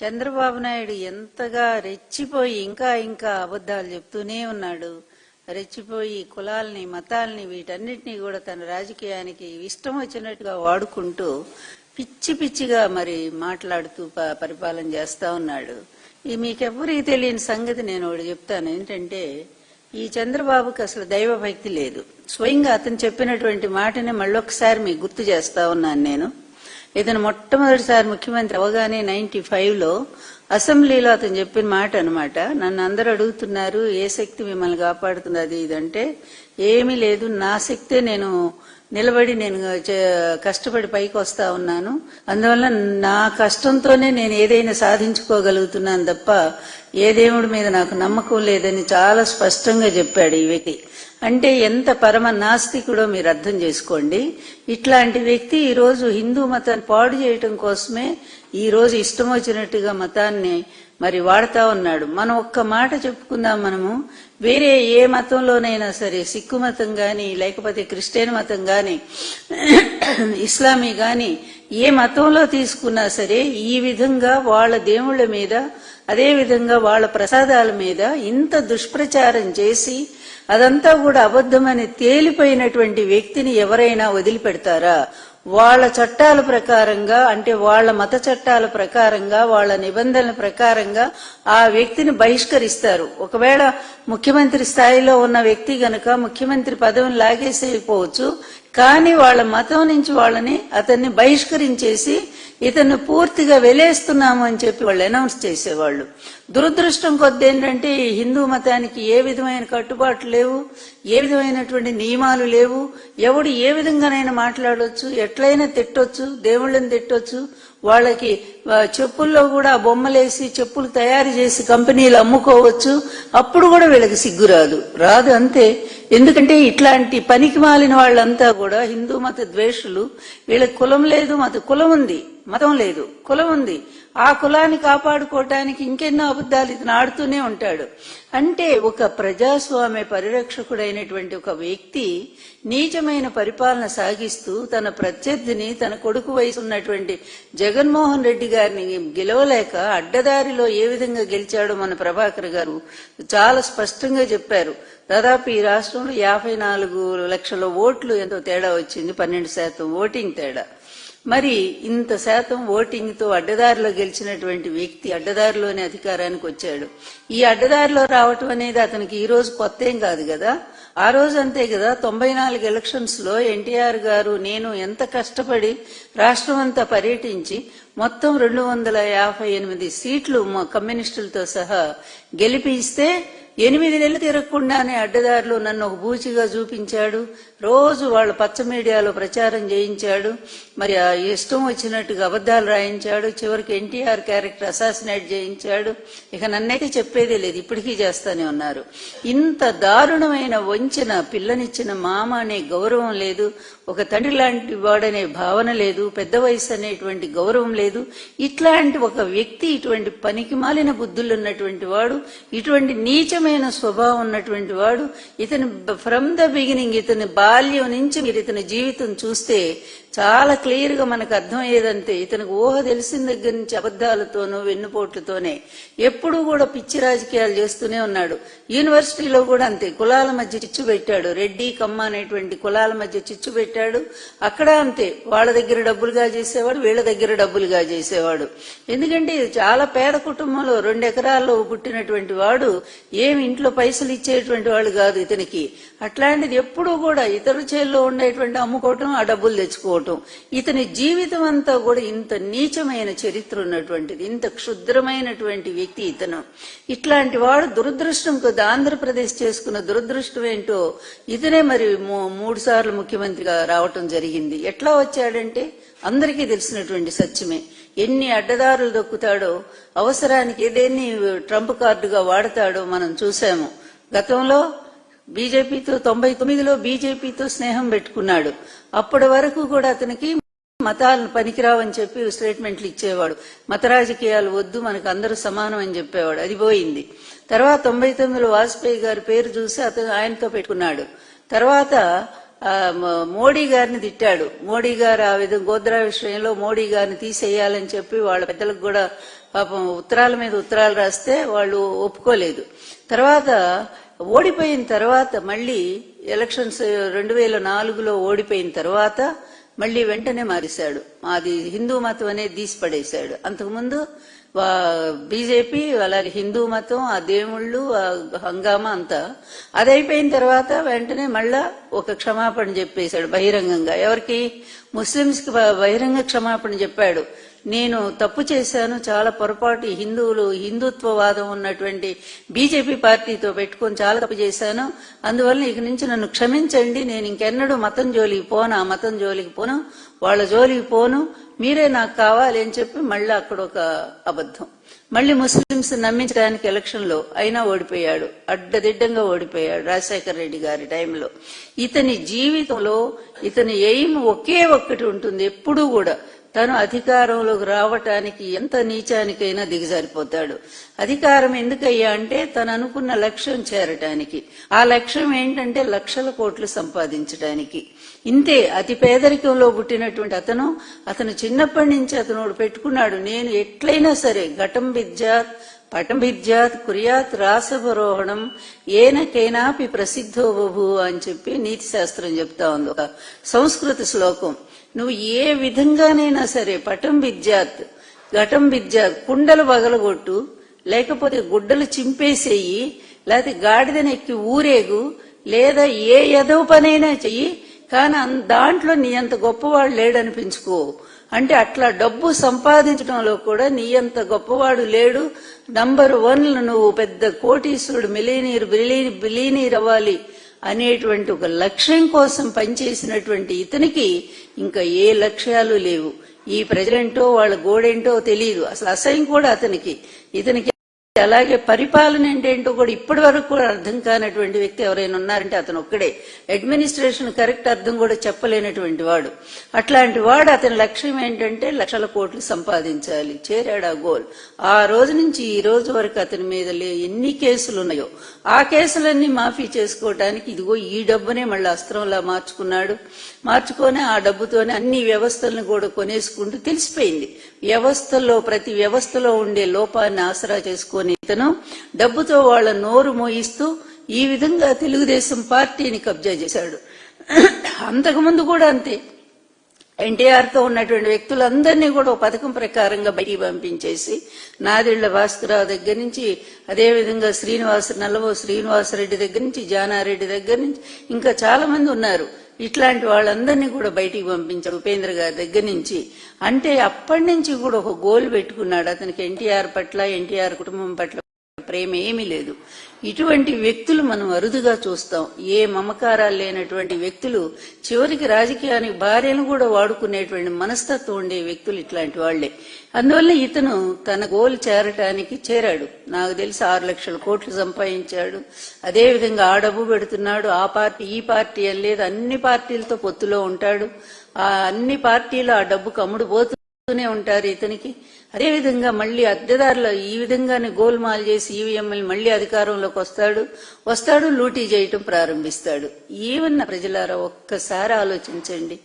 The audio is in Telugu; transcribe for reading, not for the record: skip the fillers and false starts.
చంద్రబాబు నాయుడు ఎంతగా రెచ్చిపోయి ఇంకా అబద్ధాలు చెప్తూనే ఉన్నాడు. రెచ్చిపోయి కులాల్ని మతాల్ని వీటన్నిటినీ కూడా తన రాజకీయానికి ఇష్టం వచ్చినట్టుగా వాడుకుంటూ పిచ్చిగా మరి మాట్లాడుతూ పరిపాలన చేస్తా ఉన్నాడు. ఈ మీకెవ్వరికి తెలియని సంగతి నేను ఒకటి చెప్తాను. ఏంటంటే ఈ చంద్రబాబుకి అసలు దైవ భక్తి లేదు. స్వయంగా అతను చెప్పినటువంటి మాటని మళ్ళొకసారి మీకు గుర్తు చేస్తా ఉన్నాను. నేను ఇతను మొట్టమొదటిసారి ముఖ్యమంత్రి అవగానే 95లో అసెంబ్లీలో అతను చెప్పిన మాట అనమాట. నన్ను అందరూ అడుగుతున్నారు ఏ శక్తి మిమ్మల్ని కాపాడుతుంది అది ఇదంటే, ఏమీ లేదు, నా శక్తే నేను నిలబడి నేను కష్టపడి పైకి వస్తా ఉన్నాను, అందువల్ల నా కష్టంతోనే నేను ఏదైనా సాధించుకోగలుగుతున్నాను తప్ప ఏ దేవుడి మీద నాకు నమ్మకం లేదని చాలా స్పష్టంగా చెప్పాడు ఈ వ్యక్తి. అంటే ఎంత పరమ నాస్తికుడో మీరు అర్థం చేసుకోండి. ఇట్లాంటి వ్యక్తి ఈ రోజు హిందూ మతాన్ని పాడు చేయటం కోసమే ఈ రోజు ఇష్టం వచ్చినట్టుగా మతాన్ని మరి వాడుతా ఉన్నాడు. మనం ఒక్క మాట చెప్పుకుందాం, మనము వేరే ఏ మతంలోనైనా సరే, సిక్కు మతం గాని లేకపోతే క్రిస్టియన్ మతం గాని ఇస్లామీ గాని ఏ మతంలో తీసుకున్నా సరే ఈ విధంగా వాళ్ళ దేవుళ్ళ మీద అదే విధంగా వాళ్ళ ప్రసాదాల మీద ఇంత దుష్ప్రచారం చేసి అదంతా కూడా అబద్ధమని తేలిపోయినటువంటి వ్యక్తిని ఎవరైనా వదిలిపెడతారా? వాళ్ళ చట్టాల ప్రకారంగా, అంటే వాళ్ళ మత చట్టాల ప్రకారంగా, వాళ్ళ నిబంధనల ప్రకారంగా ఆ వ్యక్తిని బహిష్కరిస్తారు. ఒకవేళ ముఖ్యమంత్రి స్థాయిలో ఉన్న వ్యక్తి గనక ముఖ్యమంత్రి పదవిని లాగేసేయకపోవచ్చు, కానీ వాళ్ళ మతం నుంచి అతన్ని బహిష్కరించేసి ఇతన్ని పూర్తిగా వెలేస్తున్నాము అని చెప్పి వాళ్ళు అనౌన్స్ చేసేవాళ్ళు. దురదృష్టం కొద్ది ఏంటంటే ఈ హిందూ మతానికి ఏ విధమైన కట్టుబాట్లు లేవు, ఏ విధమైనటువంటి నియమాలు లేవు. ఎవడు ఏ విధంగానైనా మాట్లాడొచ్చు, ఎట్లయినా తిట్టొచ్చు, దేవుళ్ళని తిట్టొచ్చు. వాళ్ళకి చెప్పుల్లో కూడా బొమ్మలేసి చెప్పులు తయారు చేసి కంపెనీలు అమ్ముకోవచ్చు. అప్పుడు కూడా వీళ్ళకి సిగ్గు రాదు అంతే. ఎందుకంటే ఇట్లాంటి పనికి మాలిన వాళ్ళంతా కూడా హిందూ మత ద్వేషులు. వీళ్ళకి కులం లేదు, కులం ఉంది, మతం లేదు, కులం ఉంది. ఆ కులాన్ని కాపాడుకోవటానికి ఇంకెన్నో అబద్ధాలు ఇతను ఆడుతూనే ఉంటాడు. అంటే ఒక ప్రజాస్వామ్య పరిరక్షకుడైనటువంటి ఒక వ్యక్తి నీచమైన పరిపాలన సాగిస్తూ తన ప్రత్యర్థిని, తన కొడుకు వయసు ఉన్నటువంటి జగన్మోహన్ రెడ్డి గారిని గెలవలేక అడ్డదారిలో ఏ విధంగా గెలిచాడో మన ప్రభాకర్ గారు చాలా స్పష్టంగా చెప్పారు. దాదాపు ఈ రాష్ట్రంలో 54 లక్షల ఓట్లు ఎంతో తేడా వచ్చింది, 12% ఓటింగ్ తేడా. మరి ఇంత శాతం ఓటింగ్ తో అడ్డదారిలో గెలిచినటువంటి వ్యక్తి అడ్డదారిలోనే అధికారానికి వచ్చాడు. ఈ అడ్డదారిలో రావటం అనేది అతనికి ఈ రోజు కొత్త ఏం కాదు కదా. ఆ రోజు అంతే కదా, 94 ఎలక్షన్స్ లో ఎన్టీఆర్ గారు నేను ఎంత కష్టపడి రాష్ట్రం అంతా పర్యటించి మొత్తం 258 సీట్లు కమ్యూనిస్టులతో సహా గెలిపిస్తే 8 నెలలు తిరగకుండానే అడ్డదారిలో నన్ను ఒక బూచిగా చూపించాడు. రోజు వాళ్ళ పచ్చ మీడియాలో ప్రచారం చేయించాడు. మరి ఇష్టం వచ్చినట్టుగా అబద్ధాలు రాయించాడు. చివరికి ఎన్టీఆర్ క్యారెక్టర్ అసాసినేట్ చేయించాడు. ఇక నన్నైతే చెప్పేదే లేదు, ఇప్పటికీ చేస్తానే ఉన్నారు. ఇంత దారుణమైన వంచన, పిల్లనిచ్చిన మామ అనే గౌరవం లేదు, ఒక తండ్రి లాంటి వాడనే భావన లేదు, పెద్ద వయసు అనేటువంటి గౌరవం లేదు. ఇట్లాంటి ఒక వ్యక్తి, ఇటువంటి పనికి మాలిన బుద్ధులు ఉన్నటువంటి వాడు, ఇటువంటి నీచమైన స్వభావం ఉన్నటువంటి వాడు, ఇతను ఫ్రమ్ ద బిగినింగ్, ఇతని బాల్యం నుంచి మీరు ఇతని జీవితం చూస్తే చాలా క్లియర్ గా మనకు అర్థమయ్యేదంతే. ఇతనికి ఊహ తెలిసిన దగ్గర నుంచి అబద్ధాలతోనూ వెన్నుపోట్లతోనే ఎప్పుడూ కూడా పిచ్చి రాజకీయాలు చేస్తూనే ఉన్నాడు. యూనివర్సిటీలో కూడా అంతే, కులాల మధ్య చిచ్చు పెట్టాడు. రెడ్డి కమ్మ అనేటువంటి కులాల మధ్య చిచ్చు పెట్టాడు. అక్కడ అంతే, వాళ్ళ దగ్గర డబ్బులుగా చేసేవాడు, వీళ్ళ దగ్గర డబ్బులుగా చేసేవాడు. ఎందుకంటే చాలా పేద కుటుంబంలో 2 ఎకరాల్లో పుట్టినటువంటి వాడు ఏమి ఇంట్లో పైసలు ఇచ్చేటువంటి వాడు కాదు ఇతనికి. అట్లాంటిది ఎప్పుడూ కూడా ఇతరుల చేతిలో ఉండేటువంటి అమ్ముకోవటం, ఆ డబ్బులు తెచ్చుకోవటం. ఇతని జీవితం అంతా కూడా ఇంత నీచమైన చరిత్ర ఉన్నటువంటిది, ఇంత క్షుద్రమైనటువంటి వ్యక్తి ఇతను. ఇట్లాంటి వాడు దురదృష్టం కొద్ది ఆంధ్రప్రదేశ్ చేసుకున్న దురదృష్టం ఏంటో, ఇతనే మరి 3 సార్లు ముఖ్యమంత్రిగా రావటం జరిగింది. ఎట్లా వచ్చాడంటే అందరికీ తెలిసినటువంటి సత్యమే. ఎన్ని అడ్డదారులు దొక్కుతాడో, అవసరానికి ఏదేన్ని ట్రంప్ కార్డుగా వాడతాడో మనం చూసాము. గతంలో బీజేపీతో 99లో బీజేపీతో స్నేహం పెట్టుకున్నాడు. అప్పటి వరకు కూడా అతనికి మతాలను పనికిరావని చెప్పి స్టేట్మెంట్లు ఇచ్చేవాడు. మత రాజకీయాలు వద్దు, మనకు అందరూ సమానం అని చెప్పేవాడు. అది పోయింది. తర్వాత 99లో వాజ్పేయి గారి పేరు చూసి ఆయనతో పెట్టుకున్నాడు. తర్వాత మోడీ గారిని తిట్టాడు. మోడీ గారు ఆ విధంగా గోద్రా విషయంలో మోడీ గారిని తీసేయాలని చెప్పి వాళ్ళ పెద్దలకు కూడా పాపం ఉత్తరాల మీద ఉత్తరాలు రాస్తే వాళ్ళు ఒప్పుకోలేదు. తర్వాత ఓడిపోయిన తర్వాత మళ్ళీ ఎలక్షన్స్ 2004లో ఓడిపోయిన తర్వాత మళ్ళీ వెంటనే మారేశాడు. అది హిందూ మతం అనేది తీసిపడేశాడు. అంతకుముందు బీజేపీ అలాగే హిందూ మతం, ఆ దేవుళ్ళు, ఆ హంగామా అంతా అది అయిపోయిన తర్వాత వెంటనే మళ్ళా ఒక క్షమాపణ చెప్పేశాడు బహిరంగంగా. ఎవరికి? ముస్లింస్ కి బహిరంగ క్షమాపణ చెప్పాడు. నేను తప్పు చేశాను, చాలా పొరపాటు, హిందుత్వవాదం ఉన్నటువంటి బీజేపీ పార్టీతో పెట్టుకొని చాలా తప్పు చేశాను, అందువల్ల ఇక నుంచి నన్ను క్షమించండి, నేను ఇంకెన్నడూ మతం జోలికి పోను, ఆ మతం జోలికి పోను, వాళ్ళ జోలికి పోను, మీరే నాకు కావాలి అని చెప్పి మళ్ళీ అక్కడ ఒక అబద్ధం. మళ్ళీ ముస్లింస్ నమ్మించడానికి ఎలక్షన్ లో అయినా ఓడిపోయాడు, అడ్డదిడ్డంగా ఓడిపోయాడు రాజశేఖర రెడ్డి గారి టైంలో. ఇతని జీవితంలో ఇతని ఎయిమ్ ఒకే ఒక్కటి ఉంటుంది, ఎప్పుడూ కూడా తను అధికారంలోకి రావటానికి ఎంత నీచానికైనా దిగజారిపోతాడు. అధికారం ఎందుకయ్యా అంటే తను అనుకున్న లక్ష్యం చేరటానికి. ఆ లక్ష్యం ఏంటంటే లక్షల కోట్లు సంపాదించడానికి. ఇంతే. అతి పేదరికంలో పుట్టినటువంటి అతను చిన్నప్పటి నుంచి అతను పెట్టుకున్నాడు, నేను ఎట్లయినా సరే ఘటం విద్యాత్ పటం విద్యాత్ కుర్యాత్ రాసవరోహణం ఏనకైనాపి ప్రసిద్ధో బభూ అని చెప్పి నీతి శాస్త్రం చెప్తా ఉంది, ఒక సంస్కృత శ్లోకం. నువ్వు ఏ విధంగానైనా సరే పటం విద్యాత్ ఘటం విద్యాత్, కుండలు పగలగొట్టు, లేకపోతే గుడ్డలు చింపేసేయి, లేకపోతే గాడిదనెక్కి ఊరేగు, లేదా ఏ ఎదవ పనైనా చెయ్యి, కానీ దాంట్లో నీ అంత గొప్పవాడు లేడనిపించుకో. అంటే అట్లా డబ్బు సంపాదించడంలో కూడా నీ అంత గొప్పవాడు లేడు, నంబర్ 1 నువ్వు పెద్ద కోటీశ్వరుడు, బిలీనీర్ అవ్వాలి అనేటువంటి ఒక లక్ష్యం కోసం పనిచేసినటువంటి ఇతనికి ఇంకా ఏ లక్ష్యాలు లేవు. ఈ ప్రజలేంటో వాళ్ళ గోడేంటో తెలియదు, అసలు అసహ్యం కూడా ఇతనికి. అలాగే పరిపాలన ఏంటేంటో కూడా ఇప్పటి వరకు కూడా అర్థం కానటువంటి వ్యక్తి ఎవరైనా ఉన్నారంటే అతను ఒక్కడే. అడ్మినిస్ట్రేషన్ కరెక్ట్ అర్థం కూడా చెప్పలేనటువంటి వాడు. అట్లాంటి వాడు అతని లక్ష్యం ఏంటంటే లక్షల కోట్లు సంపాదించాలి. చేరాడు ఆ గోల్. ఆ రోజు నుంచి ఈ రోజు వరకు అతని మీద ఎన్ని కేసులు ఉన్నాయో ఆ కేసులన్నీ మాఫీ చేసుకోవటానికి ఇదిగో ఈ డబ్బునే మళ్ళీ అస్త్రంలా మార్చుకొని ఆ డబ్బుతోనే అన్ని వ్యవస్థలను కూడా కొనేసుకుంటూ తెలిసిపోయింది. ప్రతి వ్యవస్థలో ఉండే లోపాన్ని ఆసరా చేసుకొని ఇతను డబ్బుతో వాళ్ళ నోరు మోయిస్తూ ఈ విధంగా తెలుగుదేశం పార్టీని కబ్జా చేశాడు. అంతకుముందు కూడా అంతే. ఎన్టీఆర్ తో ఉన్నటువంటి వ్యక్తులందరినీ కూడా ఒక పథకం ప్రకారంగా బయటికి పంపించేసి నాదెళ్ల భాస్కరరావు దగ్గర నుంచి, అదేవిధంగా నల్లవో శ్రీనివాసరెడ్డి దగ్గర నుంచి, జానారెడ్డి దగ్గర నుంచి ఇంకా చాలా మంది ఉన్నారు. ఇట్లాంటి వాళ్ళందరినీ కూడా బయటికి పంపించాడు ఉపేంద్ర గారి దగ్గర నుంచి. అంటే అప్పటి నుంచి కూడా ఒక గోల్ పెట్టుకున్నాడు. అతనికి ఎన్టీఆర్ పట్ల, ఎన్టీఆర్ కుటుంబం పట్ల ప్రేమ ఏమీ లేదు. ఇటువంటి వ్యక్తులు మనం అరుదుగా చూస్తాం. ఏ మమకారాలు లేనటువంటి వ్యక్తులు, చివరికి రాజకీయానికి భార్యను కూడా వాడుకునేటువంటి మనస్తత్వం ఉండే వ్యక్తులు ఇట్లాంటి వాళ్లే. అందువల్ల ఇతను తన గోల్ చేరాడు. నాకు తెలిసి 6 లక్షల కోట్లు సంపాదించాడు. అదేవిధంగా ఆ డబ్బు పెడుతున్నాడు. ఆ పార్టీ ఈ పార్టీ అని లేదు, అన్ని పార్టీలతో పొత్తులో ఉంటాడు. ఆ అన్ని పార్టీలు ఆ డబ్బుకు అమ్ముడు పోతూనే ఉంటారు ఇతనికి. అదేవిధంగా మళ్లీ అద్దెదారులు ఈ విధంగానే గోల్మాల్ చేసి ఈవీఎంఎల్ మళ్లీ అధికారంలోకి వస్తాడు, లూటీ చేయటం ప్రారంభిస్తాడు. ఏమన్నా ప్రజలారా ఒక్కసారి ఆలోచించండి.